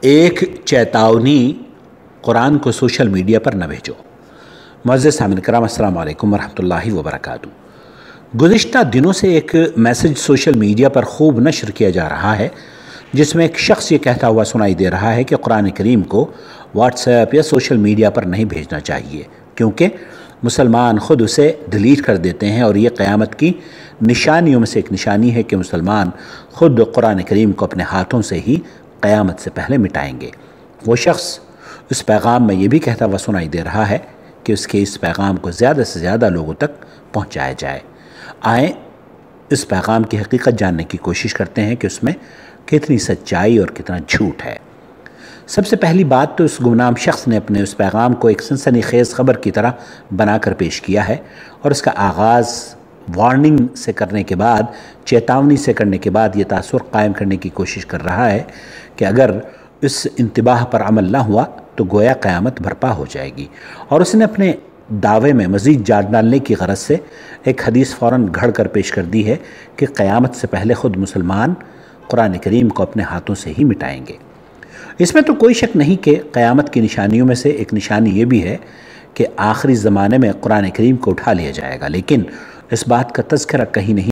ایک چیتاونی قرآن کو social media پر نہ بھیجو۔ معزز سامعین کرام، السلام علیکم ورحمۃ اللہ وبرکاتہ۔ گزشتہ دنوں سے ایک میسج سوشل میڈیا پر خوب نشر کیا جا رہا ہے، جس میں ایک شخص یہ کہتا ہوا سنائی دے رہا ہے کہ قرآن کریم کو واٹس ایپ یا سوشل میڈیا پر نہیں بھیجنا چاہیے، کیونکہ مسلمان خود اسے ڈیلیٹ کر دیتے ہیں، اور یہ قیامت کی نشانیوں میں سے ایک نشانی ہے کہ مسلمان خود قرآن کریم کو اپنے ہاتھوں سے ہی قیامت سے پہلے مٹائیں گے۔ وہ شخص اس پیغام میں یہ بھی کہتا ہوا سنائی دے رہا ہے کہ اس کے اس پیغام کو زیادہ سے زیادہ لوگوں تک پہنچایا جائے۔ آئیں اس پیغام کی حقیقت جاننے کی کوشش کرتے ہیں کہ اس میں کتنی سچائی اور کتنا جھوٹ ہے۔ سب سے پہلی بات تو اس گمنام شخص نے اپنے اس پیغام کو ایک سنسنی خیز خبر کی طرح بنا کر پیش کیا ہے، اور اس کا آغاز وارننگ سے کرنے کے بعد، چیتاونی سے کرنے کے بعد یہ تاثر قائم کرنے کی کوشش کر رہا ہے کہ اگر اس انتباہ پر عمل نہ ہوا تو گویا قیامت برپا ہو جائے گی، اور اس نے اپنے دعوے میں مزید جان ڈالنے کی غرض سے ایک حدیث فوراً گھڑ کر پیش کر دی ہے کہ قیامت سے پہلے خود مسلمان قرآن کریم کو اپنے ہاتھوں سے ہی مٹائیں گے۔ اس میں تو کوئی شک نہیں کہ قیامت کی نشانیوں میں سے ایک نشانی یہ بھی ہے کہ آخری زمانے میں قرآن کریم کو اٹھا لیا جائے گا، لیکن اس بات کا تذکرہ کہیں نہیں